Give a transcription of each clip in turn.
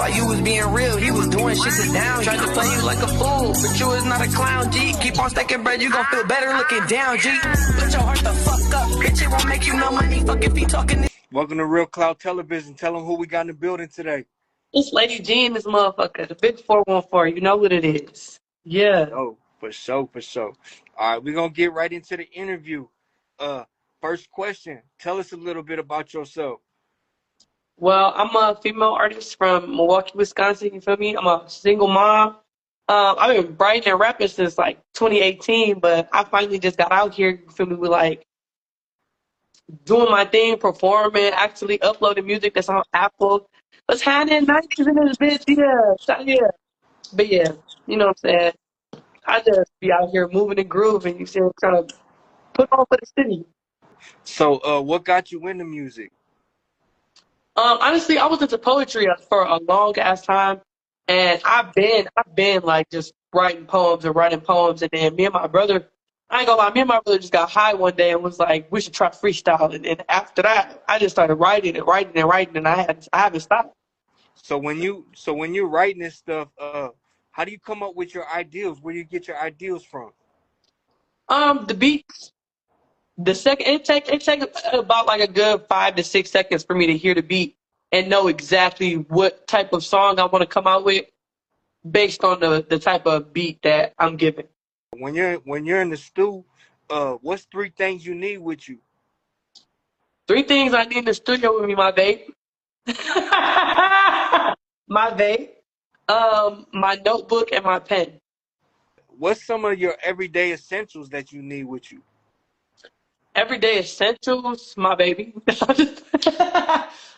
While you was being real, he was doing shit to down. Tried to play you like a fool, but you is not a clown, G. Keep on stacking bread, you gon' feel better looking down, G. Put your heart the fuck up, bitch, it won't make you no money. Fuck if he talking. Welcome to Real Cloud Television. Tell them who we got in the building today. It's Lady G in this motherfucker, the big 414. You know what it is. Yeah. Oh, for sure. All right, we're gonna get right into the interview. First question. Tell us a little bit about yourself. Well, I'm a female artist from Milwaukee, Wisconsin. You feel me? I'm a single mom. I've been writing and rapping since like 2018, but I finally just got out here. You feel me? With like doing my thing, performing, actually uploading music that's on Apple. What's happening? Nice in this bitch, yeah. But yeah, you know what I'm saying? I just be out here moving and grooving. You see, trying to put on for the city. So, what got you into music? Honestly, I was into poetry for a long ass time, and I've been like just writing poems, and then me and my brother, I ain't gonna lie, me and my brother just got high one day and was like, we should try freestyle, and after that, I just started writing, and I haven't stopped. So when you're writing this stuff, how do you come up with your ideas? Where do you get your ideas from? The beats. It take about like a good 5 to 6 seconds for me to hear the beat and know exactly what type of song I want to come out with based on the type of beat that I'm given. When you're in the stew, what's 3 things you need with you? 3 things I need in the studio with me: my vape, my vape, my notebook, and my pen. What's some of your everyday essentials that you need with you? Everyday essentials, my baby.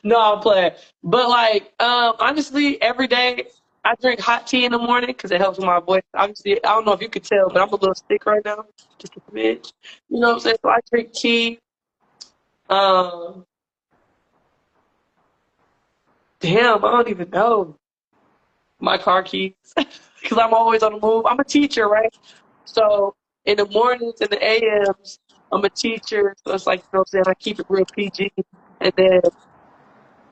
No, I'm playing. But like, honestly, every day I drink hot tea in the morning because it helps with my voice. Obviously, I don't know if you could tell, but I'm a little sick right now, just a smidge. You know what I'm saying? So I drink tea. Um, Damn, I don't even know my car keys because I'm always on the move. I'm a teacher, right? So in the mornings and the AMs, I'm a teacher. So it's like, you know what I'm saying? I keep it real PG. And then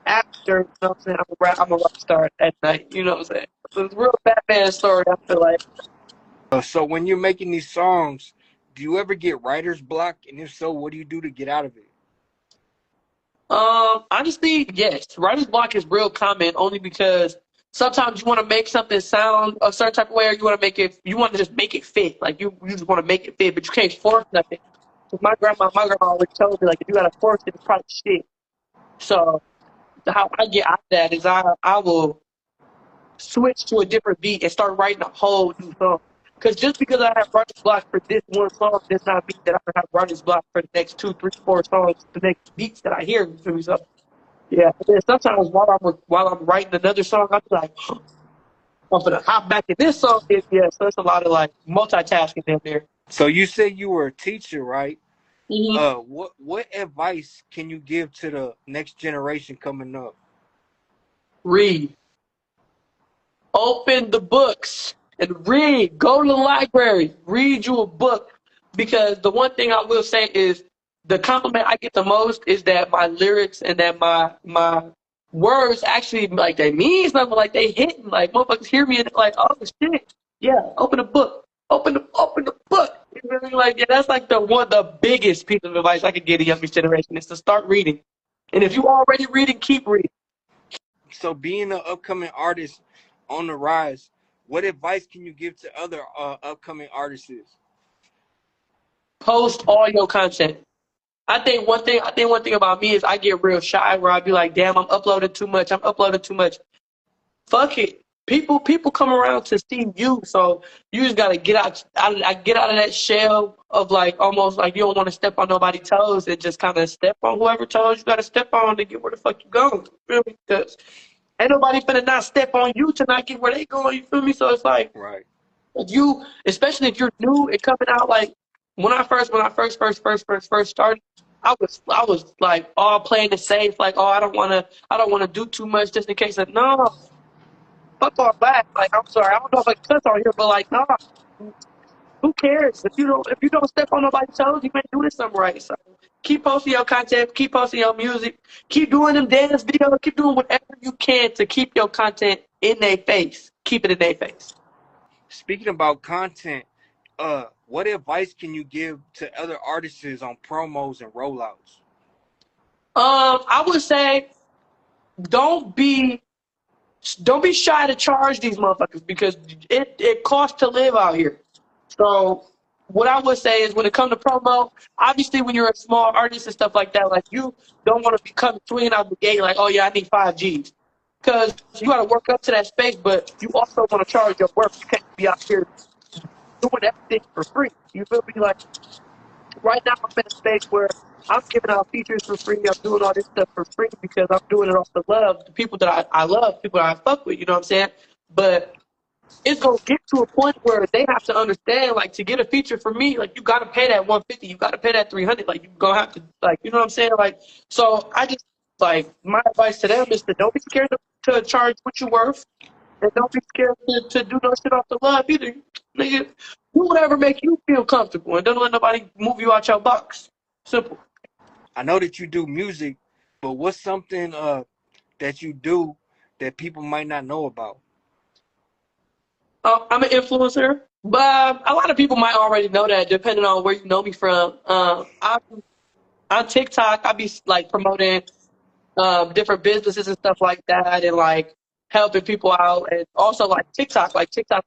after, you know what I'm saying? I'm a rock star at night. You know what I'm saying? So it's a real Batman story, I feel like. So when you're making these songs, do you ever get writer's block? And if so, what do you do to get out of it? Honestly, yes. Writer's block is real common only because sometimes you want to make something sound a certain type of way, or you want to just make it fit. Like you just want to make it fit, but you can't force nothing. 'Cause my grandma always told me, like, if you gotta force it, it's probably shit. So how I get out of that is I will switch to a different beat and start writing a whole new song. Because just because I have writer's block for this one song does not mean that I don't have writer's block for the next 2, 3, 4 songs, the next beats that I hear. You feel me? So yeah. And then sometimes while I'm writing another song, I'm like, I'm gonna hop back in this song. Yeah. So it's a lot of like multitasking in there. So you said you were a teacher, right? Mhm. What advice can you give to the next generation coming up? Read. Open the books and read. Go to the library. Read you a book. Because the one thing I will say is the compliment I get the most is that my lyrics and that my words actually like they mean something, like they hitting, like motherfuckers hear me and they're like, oh shit. Yeah, open the book. Open the book. You feel me? Like, yeah, that's like the biggest piece of advice I could give the younger generation is to start reading. And if you already reading, keep reading. So being an upcoming artist on the rise, what advice can you give to other upcoming artists? Post all your content. I think one thing about me is I get real shy where I be like, damn, I'm uploading too much. I'm uploading too much. Fuck it. People come around to see you, so you just gotta get out of that shell of like almost like you don't want to step on nobody's toes and just kind of step on whoever toes you gotta step on to get where the fuck you going. You feel me? Because ain't nobody finna not step on you to not get where they going. You feel me? So it's like Right. if you, especially if you're new and coming out, like when I first started, I was like all playing it safe, like, oh, I don't wanna do too much just in case. Like, no, fuck all that. Like, I'm sorry, I don't know if I can cuss on here, but like, no, Who cares if you don't step on nobody's toes? You ain't doing something right. So keep posting your content, keep posting your music, keep doing them dance videos, keep doing whatever you can to keep your content in their face. Keep it in their face. Speaking about content, what advice can you give to other artists on promos and rollouts? I would say don't be don't be shy to charge these motherfuckers because it costs to live out here. So what I would say is when it comes to promo, obviously when you're a small artist and stuff like that, like you don't want to be coming swinging out the gate like, oh yeah, I need 5 Gs. Because you got to work up to that space, but you also want to charge your work. You can't be out here doing everything for free. You feel me? Like right now I'm in a space where I'm giving out features for free. I'm doing all this stuff for free because I'm doing it off the love. The people that I love, people that I fuck with, you know what I'm saying? But it's gonna get to a point where they have to understand, like, to get a feature for me, like, you gotta pay that 150, you gotta pay that 300, like, you gonna have to, like, you know what I'm saying? Like, so I just, like, my advice to them is to don't be scared to charge what you're worth, and don't be scared to do no shit off the love either. Nigga, do whatever make you feel comfortable, and don't let nobody move you out your box. Simple. I know that you do music, but what's something that you do that people might not know about? I'm an influencer, but a lot of people might already know that, depending on where you know me from. I'm on TikTok. I be like promoting different businesses and stuff like that, and like helping people out. And also like TikTok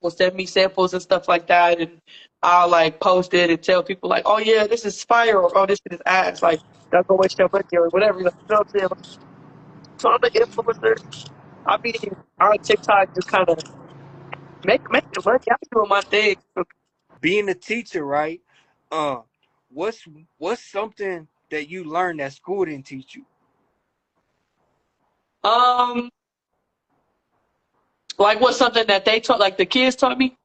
will send me samples and stuff like that, and I'll like post it and tell people like, oh yeah, this is fire, or oh this shit is ass. Like don't go waste your money or whatever. Like, you know what I'm saying? So I'm an influencer. I be on TikTok just kind of making money. I'm doing my thing. Being a teacher, right? Uh, what's what's something that you learned that school didn't teach you? Um, like what's something that they taught, like the kids taught me?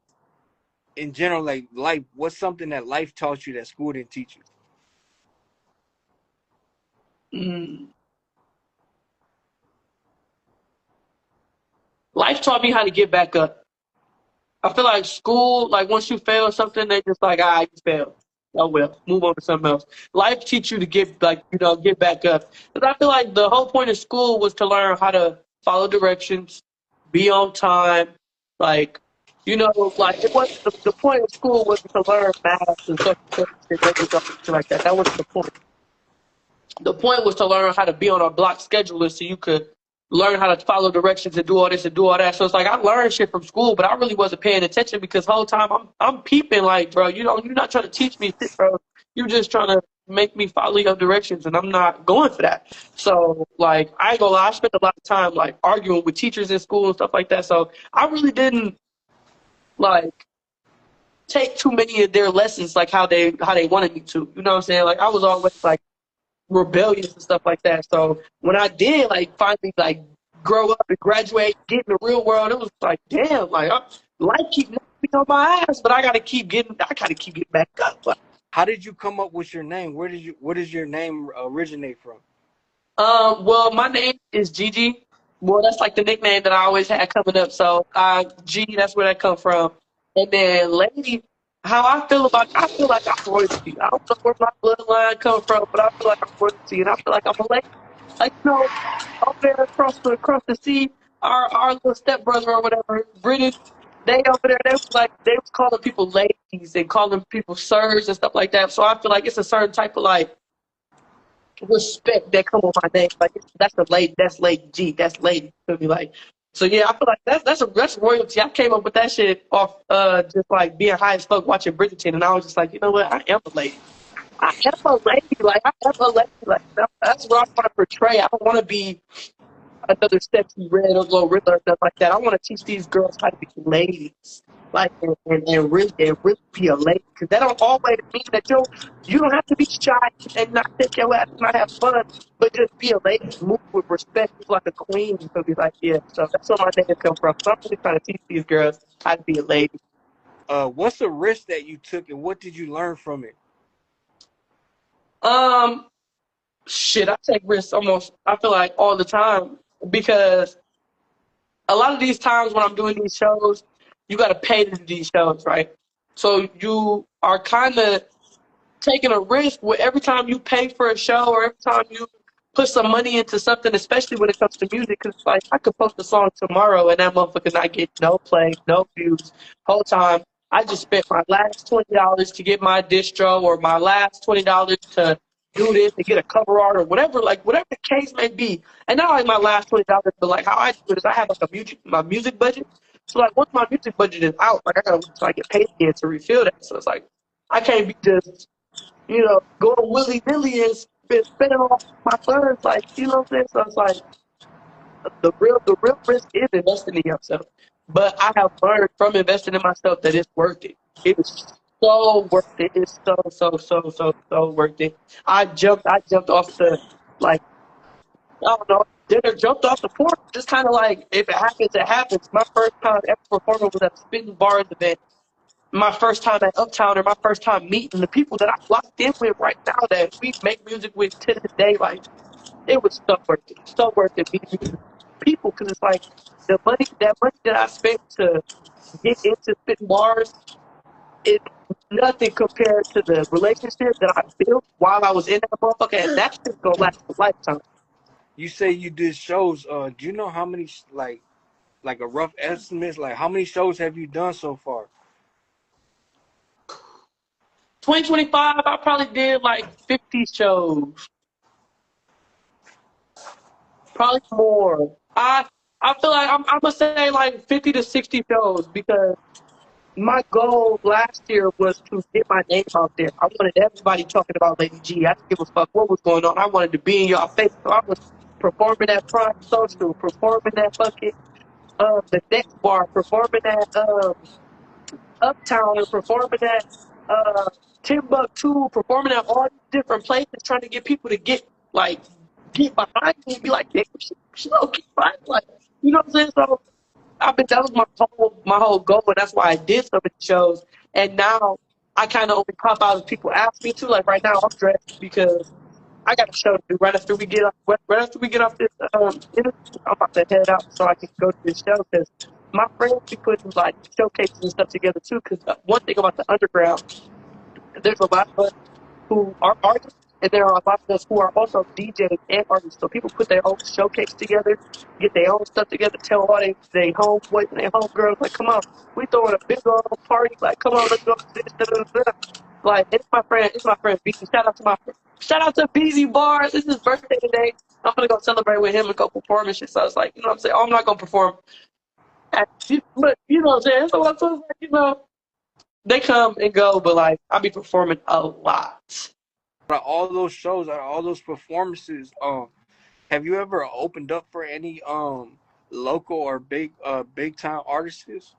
In general, like life, what's something that life taught you that school didn't teach you? Mm. Life taught me how to get back up. I feel like school, like once you fail something, they just like, ah, you failed. Oh well, move on to something else. Life teach you to get like, get back up. Because I feel like the whole point of school was to learn how to follow directions, be on time, like, like it was the point of school wasn't to learn math and social studies and language or anything like that. That wasn't the point. The point was to learn how to be on a block scheduler so you could learn how to follow directions and do all this and do all that. So it's like I learned shit from school, but I really wasn't paying attention because the whole time I'm peeping like, bro, you're not trying to teach me shit, bro. You're just trying to make me follow your directions and I'm not going for that. So like I ain't gonna lie, I spent a lot of time like arguing with teachers in school and stuff like that. So I really didn't like take too many of their lessons like how they wanted me to. You know what I'm saying? Like I was always like rebellious and stuff like that. So when I did like finally like grow up and graduate, get in the real world, it was like damn, like life keep knocking me on my ass, but I gotta keep getting back up. Like, How did you come up with your name? Where does your name originate from? well, my name is Gigi. Well, that's like the nickname that I always had coming up. So, G, that's where that come from. And then, lady, how I feel like I'm royalty. I don't know where my bloodline come from, but I feel like I'm royalty, and I feel like I'm a lady. Like, over there across the sea, our little stepbrother or whatever, British, they over there, they was calling people ladies and calling people sirs and stuff like that. So I feel like it's a certain type of like respect that come on my name. Like that's the lady, that's Lady G, that's Lady. Feel me? Like so yeah, I feel like that's royalty. I came up with that shit off just like being high as fuck watching Bridgerton, and I was just like, you know what, I am a lady. I am a lady. Like I am a lady. Like that's what I want to portray. I don't want to be another sexy red or little Riddler or stuff like that. I want to teach these girls how to be ladies, like and really be a lady. Because that don't always mean that you don't have to be shy and not take your ass and not have fun, but just be a lady, move with respect, move like a queen. So be like, yeah. So that's where my name come from. So I'm really trying to teach these girls how to be a lady. What's a risk that you took and what did you learn from it? Um, shit, I take risks almost. I feel like all the time because a lot of these times when I'm doing these shows, you got to pay to do these shows, right? So are kind of taking a risk with every time you pay for a show or every time you put some money into something, especially when it comes to music. Because like I could post a song tomorrow and that motherfucker not get no play, no views. Whole time I just spent my last $20 to get my distro or my last $20 to do this to get a cover art or whatever, like whatever the case may be. And not like my last $20, but like how I do it is I have like a music budget. So like once my music budget is out, like I gotta wait till I get paid again to refill that. So it's like I can't be just going willy nilly and spending all my funds, like, you know what I'm saying? So it's like the real risk is investing in yourself. But I have learned from investing in myself that it's worth it. It is so worth it. It's so worth it. I jumped off the like I don't know, dinner, jumped off the porch, just kind of like if it happens, it happens. My first time ever performing was at a Spitting Bars event. My first time at Uptown or my first time meeting the people that I'm locked in with right now that we make music with to this day, like it was so worth it. So worth it meeting these people because it's like that money that I spent to get into spitting bars is nothing compared to the relationship that I built while I was in that motherfucker, and that shit's gonna last a lifetime. You say you did shows. Do you know how many like a rough estimate? Like how many shows have you done so far? 2025, I probably did like 50 shows, probably more. I feel like I'm gonna say like 50 to 60 shows because my goal last year was to get my name out there. I wanted everybody talking about Lady G. I didn't give a fuck what was going on. I wanted to be in your face. So I was performing at Prime Social, performing at fucking the Next Bar, performing at Uptown, and performing at uh Timbuktu, performing at all these different places, trying to get people to get behind me and be like, "Nigga, she don't get behind." Like, you know what I'm saying? So that was my whole goal, and that's why I did so many shows. And now I kind of only pop out if people ask me to. Like right now, I'm dressed because I got a show to do right after we get off this interview. I'm about to head out so I can go to this show because my friends be putting like showcases and stuff together too. Because one thing about the underground, there's a lot of us who are artists, and there are a lot of us who are also DJs and artists. So people put their own showcase together, get their own stuff together, tell all they homeboys and their homegirls, like, come on, we throwing a big old party, like, come on, let's go to this, da, da, da, da. Like, it's my friend Beezy. Shout out to Beezy Bars. It's his birthday today. I'm gonna go celebrate with him and go perform and shit. So it's like, you know what I'm saying? Oh, I'm not gonna perform but you know what I'm saying? So I'm like, they come and go, but like I'll be performing a lot. Out of all those shows, out of all those performances, have you ever opened up for any local or big time artists?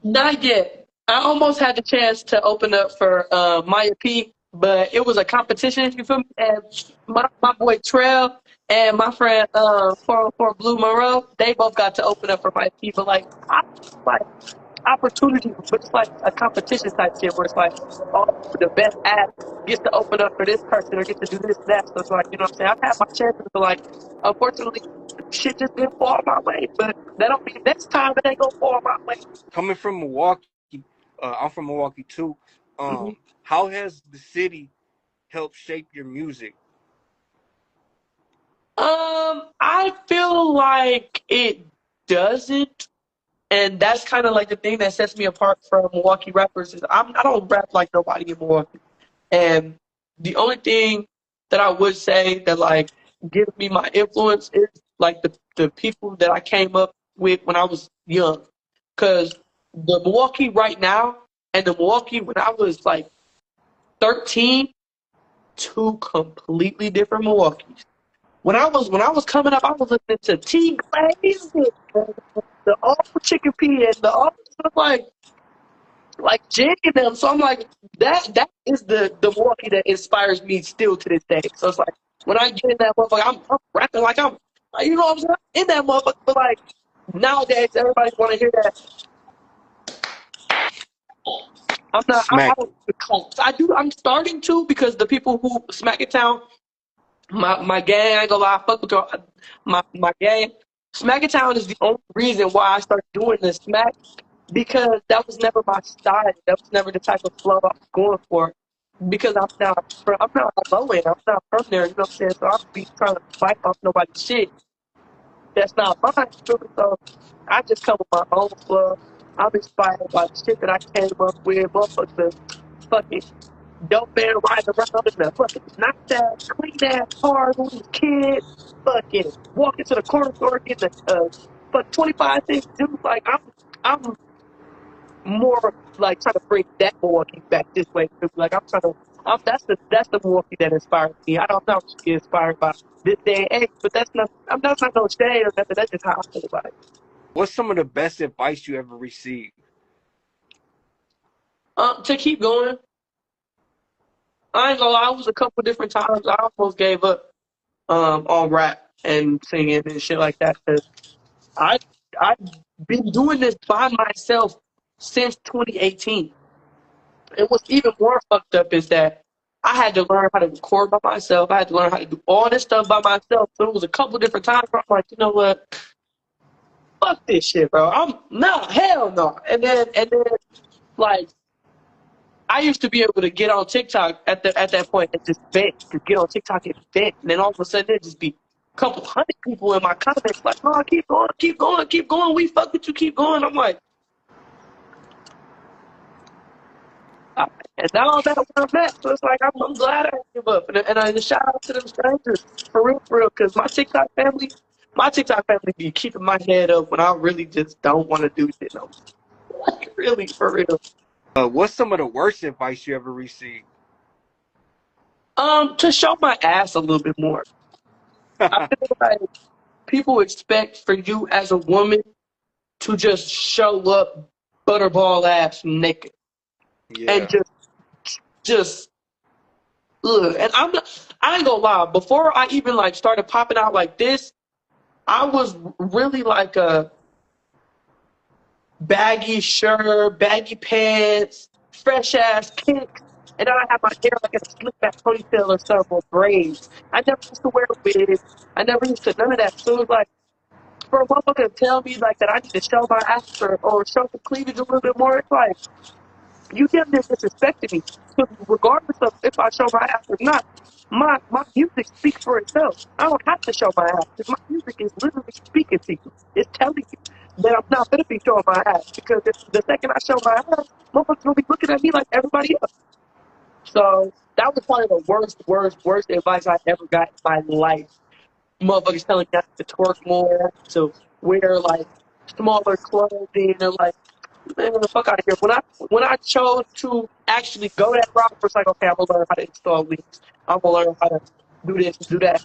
Not yet. I almost had the chance to open up for Maya P, but it was a competition, you feel me? And my boy Trail and my friend for Blue Monroe, they both got to open up for Maya P, but like opportunity, but it's like a competition type shit where it's like, oh, the best act gets to open up for this person or get to do this, that. So it's like, you know what I'm saying? I've had my chances, but like, unfortunately, shit just didn't fall my way. But that don't mean next time it ain't gonna fall my way. Coming from Milwaukee, I'm from Milwaukee too. hmm How has the city helped shape your music? I feel like it doesn't. And that's kind of like the thing that sets me apart from Milwaukee rappers is I don't rap like nobody in Milwaukee. And the only thing that I would say that like gives me my influence is like the people that I came up with when I was young. Cause the Milwaukee right now and the Milwaukee when I was like 13, two completely different Milwaukees. When I was coming up, I was listening to T Glaze, the old Chicken P and the old stuff like Jig and them. So I'm like, that is the Milwaukee that inspires me still to this day. So it's like when I get in that motherfucker, I'm rapping like I'm, you know what I'm saying, in that motherfucker. But like nowadays, everybody want to hear that. I'm not. I Smack. don't do the claps. I'm starting to because the people who Smack It Town, my gang, I ain't gonna lie, I fuck with y'all. My gang. Smack It Town is the only reason why I started doing this smack. because that was never my style. That was never the type of flow I was going for. Because I'm not a low end. I'm not from there. You know what I'm saying? So I'm be trying to fight off nobody's shit. That's not mine. So I just come with my own flow. I'm inspired by the shit that I came up with. Motherfuckers, fucking dope man riding around in a fucking nice ass, clean ass car when he was a kid. Fucking walking to the corner store getting a fuck 25 cent juice. Like I'm more like trying to bring that Milwaukee back this way. Like that's the Milwaukee that inspires me. I don't know if she inspired by this day and age, but that's not no shade or nothing. That's just how I feel about it. What's some of the best advice you ever received? To keep going. I ain't gonna lie, it was a couple different times I almost gave up on rap and singing and shit like that. Cause I I've been doing this by myself since 2018. And what's even more fucked up is that I had to learn how to record by myself. I had to learn how to do all this stuff by myself. So it was a couple different times where I'm like, you know what? Fuck this shit, bro. Hell no. And then like I used to be able to get on TikTok at that point and just vent, just get on TikTok and vent, and then all of a sudden there'd just be a couple hundred people in my comments like, "Oh, keep going, keep going, keep going. We fuck with you, keep going." I'm like, and now I'm at where I'm at, so it's like I'm glad I didn't give up, and I just shout out to them strangers for real, because my TikTok family be keeping my head up when I really just don't want to do shit no more. Like really, for real. What's some of the worst advice you ever received? To show my ass a little bit more. I feel like people expect for you as a woman to just show up butterball ass naked and Yeah. just ugh. And I ain't gonna lie, before I even like started popping out like this, I was really like a baggy shirt, baggy pants, fresh ass kicks, and then I had my hair like in a slick back ponytail or something or braids. I never used to wear wigs. I never used to none of that. So it was like for a motherfucker to tell me like that I need to show my ass or show some cleavage a little bit more, it's like you damn near disrespecting me. So regardless of if I show my ass or not, my music speaks for itself. I don't have to show my ass because my music is literally speaking to you. It's telling you that I'm not gonna be showing my ass because if the second I show my ass, motherfuckers gonna be looking at me like everybody else. So that was probably the worst advice I ever got in my life. Motherfuckers telling me to twerk more, to wear like smaller clothing, and like, man, the fuck out of here. When I chose to actually go that route, it's like, okay, I'm gonna learn how to install links. I'm gonna learn how to do this and do that.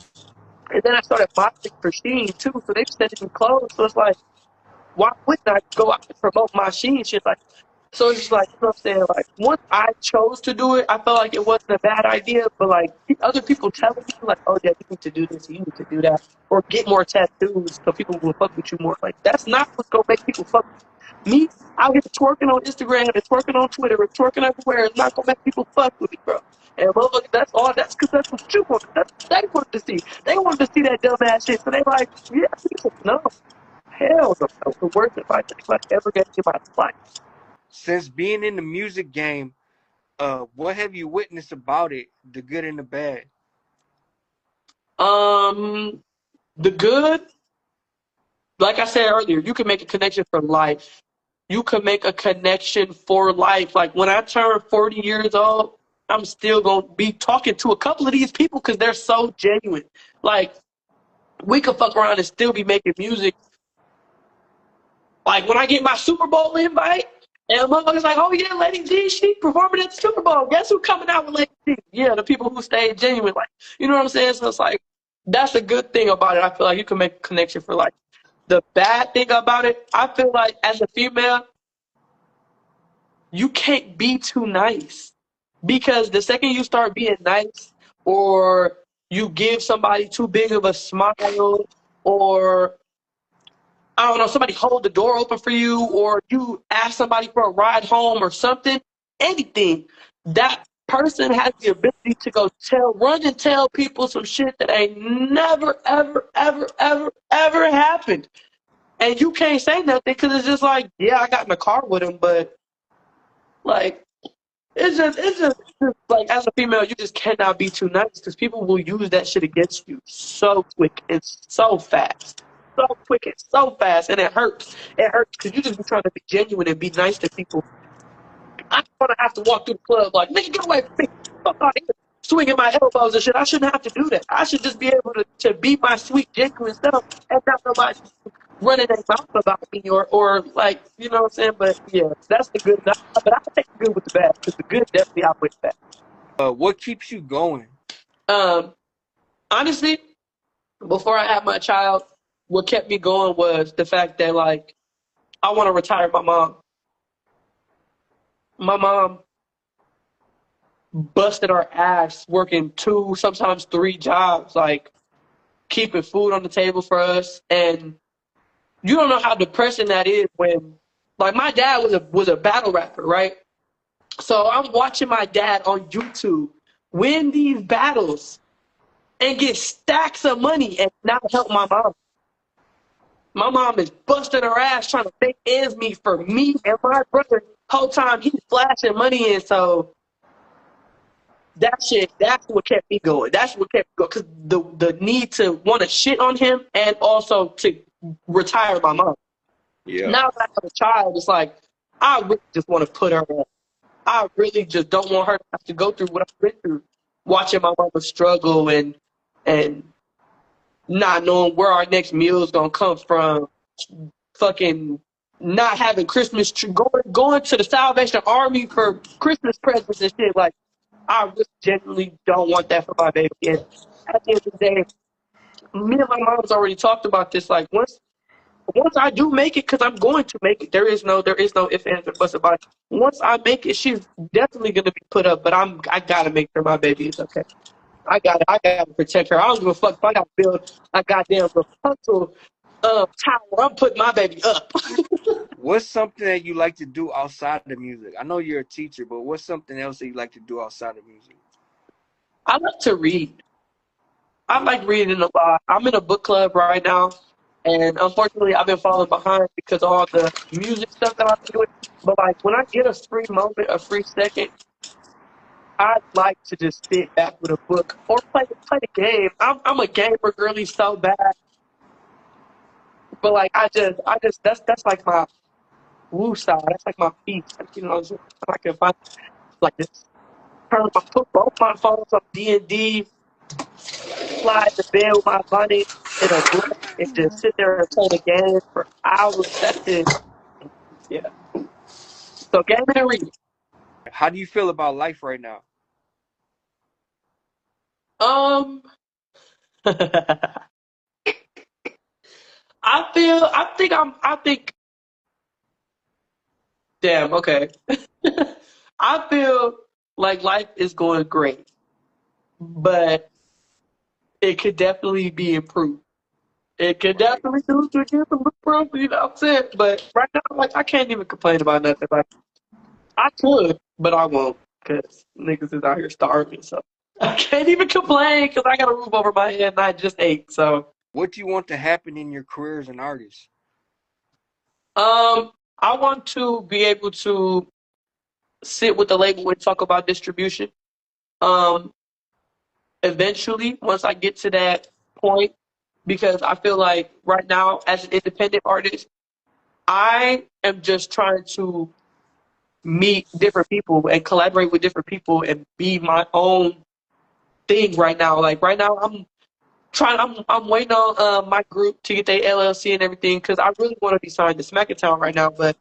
And then I started modeling for Shein too, so they sending me clothes. So it's like, why wouldn't I go out and promote my Shein shit? Like, so it's just like, you know what I'm saying? Like, once I chose to do it, I felt like it wasn't a bad idea. But like, other people telling me, like, oh yeah, you need to do this, you need to do that, or get more tattoos so people will fuck with you more. Like, that's not what's gonna make people fuck with me. Out here twerking on Instagram and twerking on Twitter and twerking everywhere is not gonna make people fuck with me, bro. And motherfucker, that's all. That's because that's what you want. That's what they wanted to see. They wanted to see that dumb ass shit. So they like, yeah, no, hell no. That was the worst advice anybody ever gave me in my life. Since being in the music game, what have you witnessed about it, the good and the bad? Um, the good, like I said earlier, you can make a connection for life. You can make a connection for life. Like when I turn 40 years old, I'm still gonna be talking to a couple of these people because they're so genuine. Like we could fuck around and still be making music. Like when I get my Super Bowl invite, and the motherfucker's like, "Oh yeah, Lady G, she performing at the Super Bowl. Guess who coming out with Lady G?" Yeah, the people who stayed genuine. Like, you know what I'm saying? So it's like that's a good thing about it. I feel like you can make a connection for life. The bad thing about it, I feel like as a female, you can't be too nice because the second you start being nice or you give somebody too big of a smile or I don't know, somebody hold the door open for you or you ask somebody for a ride home or something, anything, that person has the ability to run and tell people some shit that ain't never, ever, ever, ever, ever happened. And you can't say nothing because it's just like, yeah, I got in the car with him, but like, it's just like as a female, you just cannot be too nice because people will use that shit against you so quick and so fast. So quick and so fast, and it hurts. It hurts because you just be trying to be genuine and be nice to people. I'm gonna have to walk through the club like, nigga, get away from me. Fuck out here. Swinging my elbows and shit. I shouldn't have to do that. I should just be able to be my sweet, genuine self and not nobody running their mouth about me or like, you know what I'm saying? But yeah, that's the good. But I take the good with the bad because the good definitely outweighs the bad. What keeps you going? Um, honestly, before I had my child, what kept me going was the fact that like I want to retire my mom. My mom busted our ass working 2, sometimes 3 jobs, like keeping food on the table for us. And you don't know how depressing that is when, like, my dad was a battle rapper, right? So I'm watching my dad on YouTube win these battles and get stacks of money and not help my mom. My mom is busting her ass trying to make ends meet for me and my brother. Whole time he's flashing money in, so that's what kept me going. That's what kept me going. Because the need to want to shit on him and also to retire my mom. Yeah. Now that I have a child, it's like, I really just want to put her on. I really just don't want her to have to go through what I've been through. Watching my mama struggle and not knowing where our next meal is going to come from. Fucking not having Christmas tree, going to the Salvation Army for Christmas presents and shit. Like, I really genuinely don't want that for my baby. And at the end of the day, me and my mom's already talked about this. Like once I do make it, because I'm going to make it. There is no ifs, ands, or buts about it. Once I make it, she's definitely gonna be put up. But I gotta make sure my baby is okay. I gotta protect her. I don't give a fuck if I gotta build a goddamn Rapunzel tower. I'm putting my baby up. What's something that you like to do outside of music? I know you're a teacher, but what's something else that you like to do outside of music? I like to read. I like reading a lot. I'm in a book club right now, and unfortunately, I've been falling behind because of all the music stuff that I'm doing. But like when I get a free moment, a free second, I'd like to just sit back with a book or play the game. I'm a gamer girly so bad, but like I just that's like my woo side. That's like my peace. You know, I can find like this. Put both my phones on D&D, slide the bed with my bunny in a book, and just sit there and play the game for hours. That's it. Yeah. So gaming and reading. How do you feel about life right now? Um, I think, damn, okay. I feel like life is going great, but it could definitely be improved. It could definitely do to get some improved, you know what I'm saying? But right now, like, I can't even complain about nothing. Like, I could, but I won't, because niggas is out here starving, so I can't even complain because I got a roof over my head and I just ate, so. What do you want to happen in your career as an artist? I want to be able to sit with the label and talk about distribution. Um, eventually, once I get to that point, because I feel like right now, as an independent artist, I am just trying to meet different people and collaborate with different people and be my own thing right now. Like right now, I'm waiting on my group to get their LLC and everything because I really want to be signed to Smackathon right now, but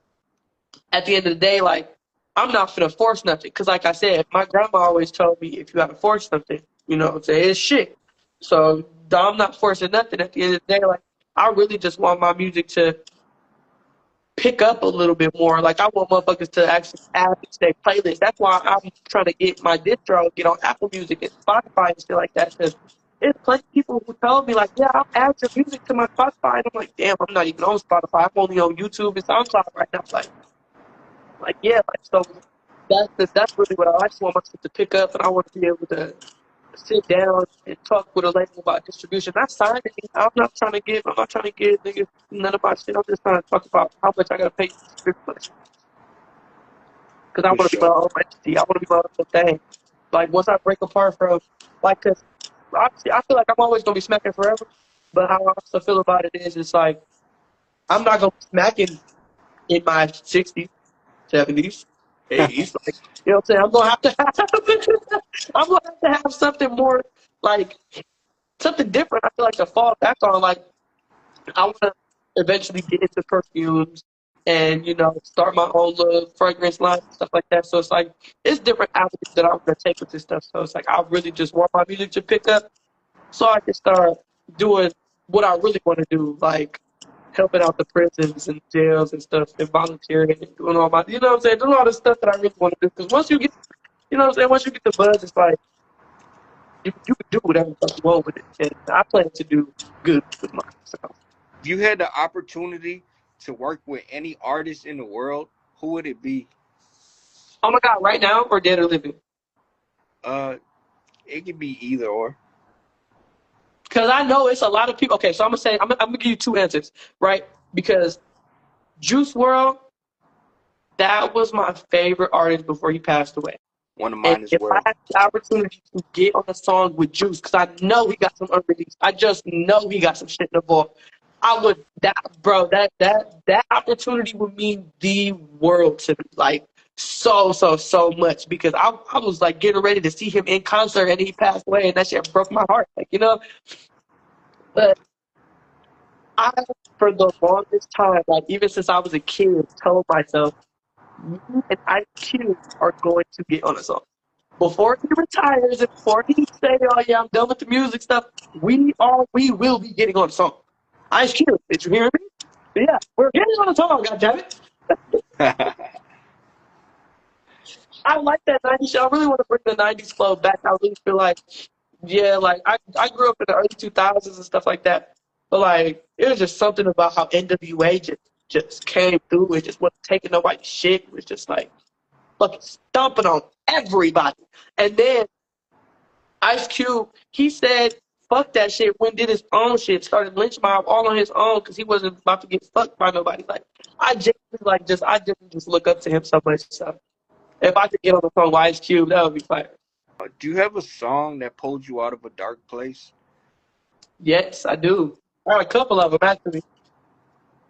at the end of the day, like, I'm not gonna force nothing. Cause like I said, my grandma always told me if you gotta force something, you know what I'm saying, it's shit. So I'm not forcing nothing at the end of the day. Like, I really just want my music to pick up a little bit more. Like, I want motherfuckers to actually add it to their playlist. That's why I'm trying to get my distro, get on Apple Music and Spotify and shit like that. Cause there's plenty of people who told me like, yeah, I'll add your music to my Spotify. And I'm like, damn, I'm not even on Spotify. I'm only on YouTube and SoundCloud right now. Like yeah, like so that's really what I just want my shit to pick up, and I want to be able to sit down and talk with a label about distribution. Not signing. I'm not trying to give niggas none of my shit. I'm just trying to talk about how much I gotta pay for this shit. Because I For want to be my sure. own entity. I want to be my own thing. Like once I break apart from, like, cause obviously I feel like I'm always gonna be smacking forever. But how I also feel about it is, it's like I'm not gonna be smacking in my 60s, 70s, 80s. Like, you know what I'm saying? I'm gonna have to have something more, like, something different. I feel like to fall back on. Like, I want to eventually get into perfumes and, start my own little fragrance line and stuff like that. So it's like it's different avenues that I want to take with this stuff. So it's like I really just want my music to pick up so I can start doing what I really want to do, like helping out the prisons and jails and stuff, and volunteering and doing all my, you know what I'm saying, doing all the stuff that I really want to do. Because once you get, you know what I'm saying, once you get the buzz, it's like you can do whatever the fuck you want with it. And I plan to do good with mine. So, If you had the opportunity to work with any artist in the world, who would it be? oh my God, right now or dead or living? Uh, it could be either or. Because I know it's a lot of people. Okay, so I'm gonna give you two answers, right? Because Juice World, that was my favorite artist before he passed away. One of And mine as if I well. had the opportunity to get on a song with Juice, because I know he got some unreleased, I just know he got some shit in the vault. I would that opportunity would mean the world to me, like so much, because I was like getting ready to see him in concert and he passed away and that shit broke my heart, But I, for the longest time, like even since I was a kid, told myself, me and Ice Cube are going to get on a song. Before he retires and before he say, "Oh yeah, I'm done with the music stuff," we will be getting on a song. Ice Cube, did you hear me? Yeah, we're getting on a song. Goddammit! I like that '90s show. I really want to bring the '90s flow back. I really feel like, yeah, like I grew up in the early 2000s and stuff like that, but like it was just something about how NWA just came through. It just wasn't taking nobody's shit. It was just like fucking stomping on everybody. And then Ice Cube, he said, fuck that shit, went did his own shit, started lynch mob all on his own because he wasn't about to get fucked by nobody. Like, I just look up to him so much. So, if I could get on the phone with Ice Cube, that would be fire. Do you have a song that pulled you out of a dark place? Yes, I do. I got a couple of them, actually.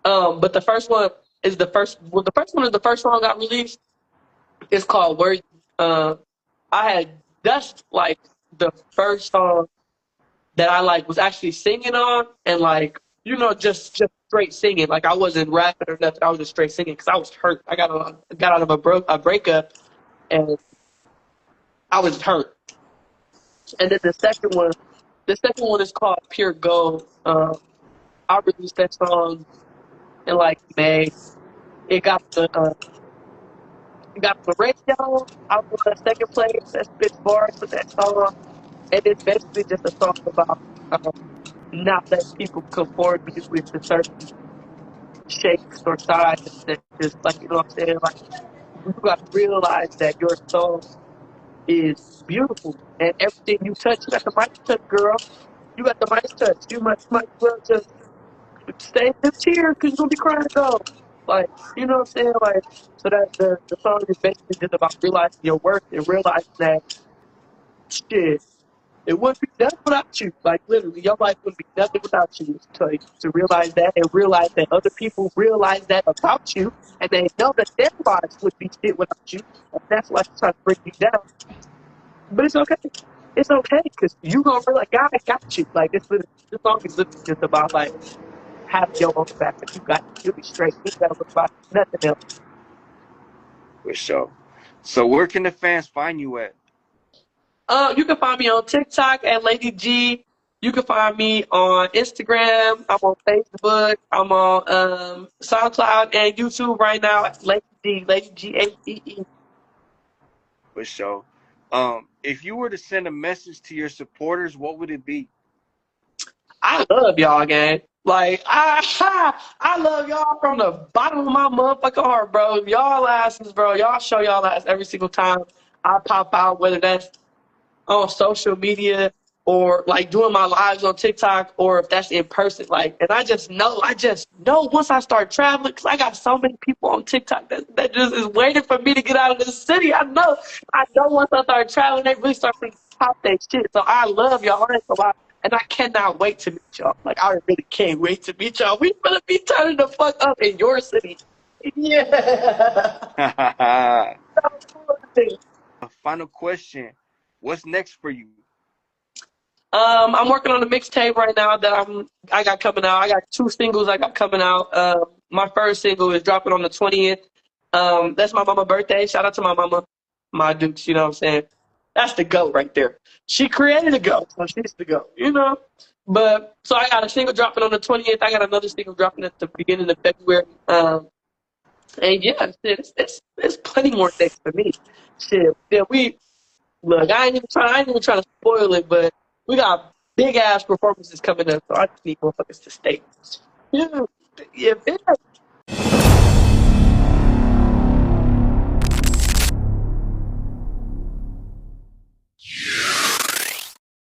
But the first one is the first one is the first song I released. It's called Worthy. I had, that's like the first song that I like was actually singing on, and like just straight singing. Like I wasn't rapping or nothing. I was just straight singing because I was hurt. Got out of a breakup, and I was hurt. And then the second one is called Pure Gold. I released that song in like May. It got the radio. I was on second place. That spit bars with that song, and it's basically just a song about um, not letting people conform you with the certain shapes or sizes that just like what I'm saying. Like you got to realize that your soul is beautiful and everything you touch, you got the mic touch, girl. You got the mic touch. You might as well just stay in them tears because you're gonna be crying though. Like you know what I'm saying? Like so that the song is basically just about realizing your worth and realizing that shit. It wouldn't be nothing without you. Like literally, your life wouldn't be nothing without you. To realize that and realize that other people realize that about you, and they know that their lives would be shit without you. And that's why she's trying to break you down. But it's okay. It's okay because you gonna realize God got you. Like this song is literally just about like having your own back. Like you got you'll be straight. You ain't gotta look about nothing else. For sure. So where can the fans find you at? You can find me on TikTok at Lady G. You can find me on Instagram. I'm on Facebook. I'm on SoundCloud and YouTube right now. Lady G H-E-E. For sure. If you were to send a message to your supporters, what would it be? I love y'all, gang. Like I love y'all from the bottom of my motherfucking heart, bro. Y'all asses, bro. Y'all show y'all ass every single time I pop out, whether that's on social media or like doing my lives on TikTok or if that's in person. Like, and I just know once I start traveling, because I got so many people on TikTok that just is waiting for me to get out of the city. I know once I start traveling, they really start to pop that shit. So I love y'all. And I cannot wait to meet y'all. Like, I really can't wait to meet y'all. We gonna be turning the fuck up in your city. Yeah. Final question. What's next for you? I'm working on a mixtape right now that I got coming out. I got 2 singles I got coming out. My first single is dropping on the 20th. That's my mama's birthday. Shout out to my mama, my Dukes. You know what I'm saying? That's the GOAT right there. She created the GOAT, so she's the GOAT. You know. But so I got a single dropping on the 20th. I got another single dropping at the beginning of February. And yeah, shit, it's plenty more things for me. Shit, yeah, look. I ain't even trying to spoil it, but we got big ass performances coming up, so I just need motherfuckers to stay. Yeah, yeah,